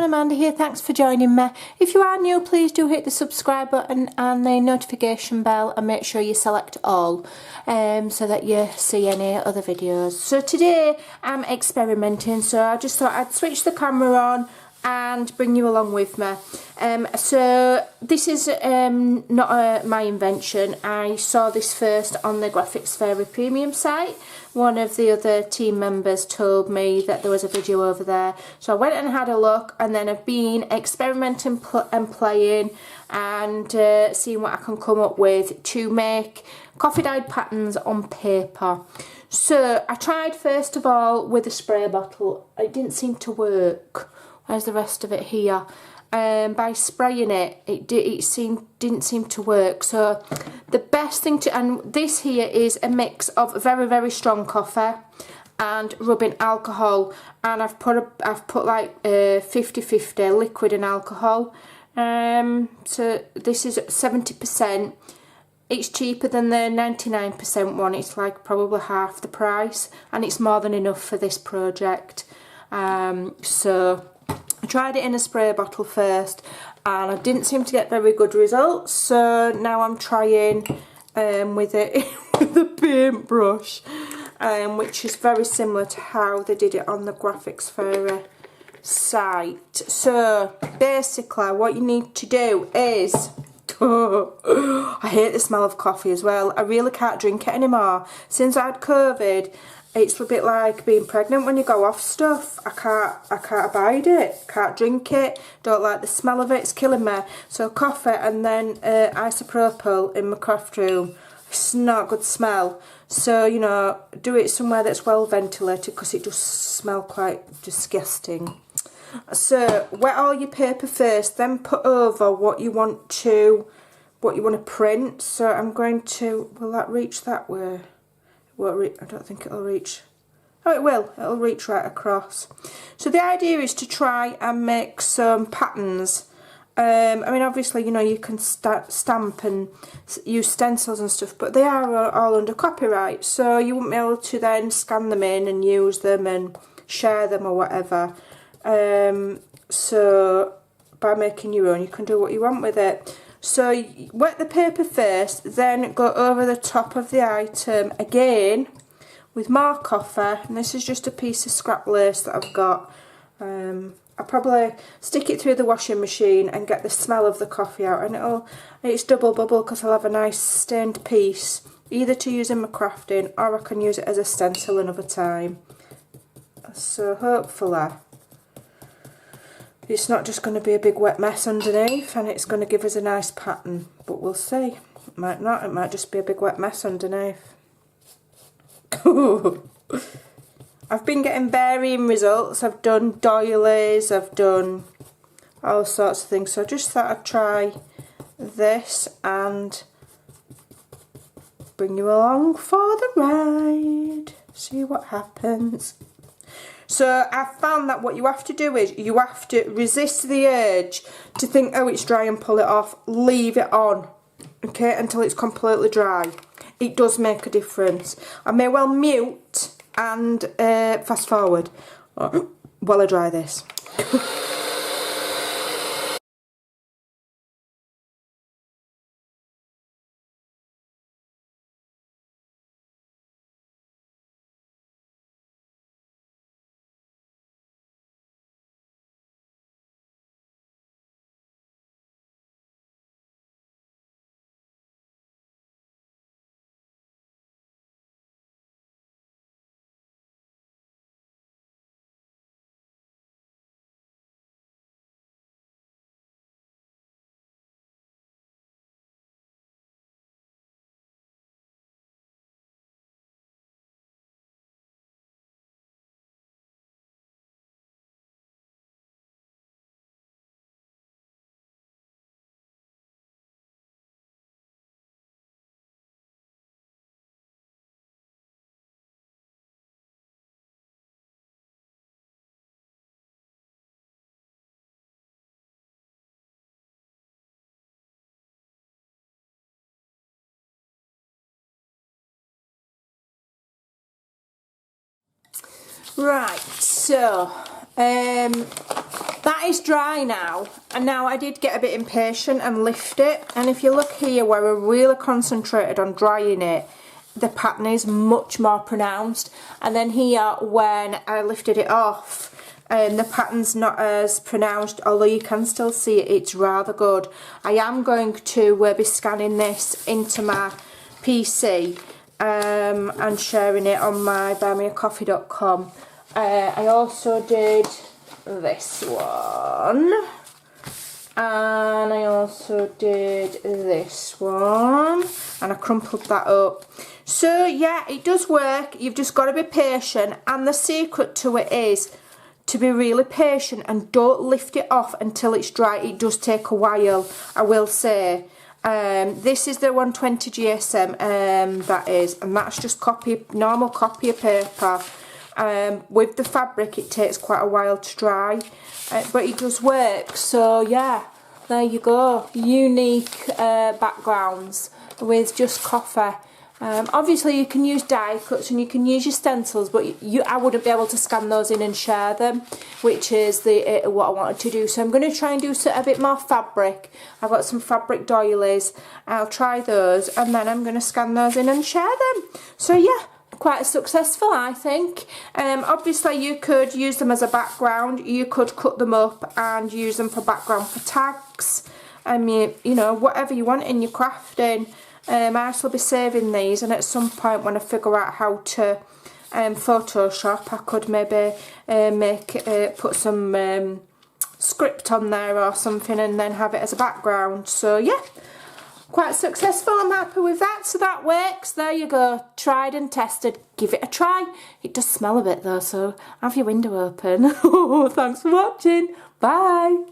everyone, Amanda here, thanks for joining me. If you are new, please do hit the subscribe button and the notification bell and make sure you select all so that you see any other videos. So today I'm experimenting, so I just thought I'd switch the camera on and bring you along with me. So this is not my invention. I saw this first on the Graphics Fairy Premium site. One of the other team members told me that there was a video over there, so I went and had a look, and then I've been experimenting and playing and seeing what I can come up with to make coffee dyed patterns on paper. So I tried first of all with a spray bottle. It didn't seem to work. Where's the rest of it here? By spraying it didn't seem to work. So the best thing to, and this here is a mix of very strong coffee and rubbing alcohol, and I've put like 50-50 liquid and alcohol. So this is 70%. It's cheaper than the 99% one. It's like probably half the price, and it's more than enough for this project. So I tried it in a spray bottle first and I didn't seem to get very good results, so now I'm trying with it with a paintbrush, which is very similar to how they did it on the Graphics Fairy site. So basically what you need to do is I hate the smell of coffee as well. I really can't drink it anymore. Since I had COVID, it's a bit like being pregnant when you go off stuff. I can't abide it, can't drink it, don't like the smell of it, it's killing me. So coffee and then isopropyl in my craft room, it's not a good smell. So, you know, do it somewhere that's well ventilated because it does smell quite disgusting. So wet all your paper first, then put over what you want to print. So I'm going to, will that reach that way? I don't think it'll reach. Oh, it will. It'll reach right across. So the idea is to try and make some patterns. I mean, obviously, you know, you can stamp and use stencils and stuff, but they are all under copyright, so you won't be able to then scan them in and use them and share them or whatever. So by making your own, you can do what you want with it. So wet the paper first, then go over the top of the item again with more coffee, and this is just a piece of scrap lace that I've got. I'll probably stick it through the washing machine and get the smell of the coffee out, and it's double bubble because I'll have a nice stained piece either to use in my crafting, or I can use it as a stencil another time. So hopefully it's not just going to be a big wet mess underneath, and it's going to give us a nice pattern, but we'll see. It might not, it might just be a big wet mess underneath. I've been getting varying results. I've done doilies, I've done all sorts of things, so I just thought I'd try this and bring you along for the ride, see what happens. So I've found that what you have to do is you have to resist the urge to think, oh, it's dry, and pull it off. Leave it on, okay, until it's completely dry. It does make a difference. I may well mute and fast forward while I dry this. Right, so that is dry now, and now I did get a bit impatient and lift it, and if you look here where we're really concentrated on drying it, the pattern is much more pronounced, and then here when I lifted it off, the pattern's not as pronounced, although you can still see it, it's rather good. I am going to be scanning this into my PC and sharing it on my buymeacoffee.com. I also did this one, and I also did this one, and I crumpled that up. So yeah, it does work. You've just got to be patient, and the secret to it is to be really patient and don't lift it off until it's dry. It does take a while, I will say. This is the 120 GSM, that is, and that's just normal copy of paper. With the fabric it takes quite a while to dry, but it does work. So yeah, there you go, unique backgrounds with just coffee. Obviously you can use die cuts and you can use your stencils, but I wouldn't be able to scan those in and share them, which is what I wanted to do. So I'm going to try and do a bit more fabric. I've got some fabric doilies, I'll try those, and then I'm going to scan those in and share them. So yeah, quite successful, I think. Obviously you could use them as a background, you could cut them up and use them for background for tags. I mean, you know, whatever you want in your crafting. I shall be saving these, and at some point when I figure out how to Photoshop, I could maybe put some script on there or something and then have it as a background. So yeah, quite successful. I'm happy with that. So that works. There you go, tried and tested. Give it a try. It does smell a bit though, so have your window open. Thanks for watching. Bye.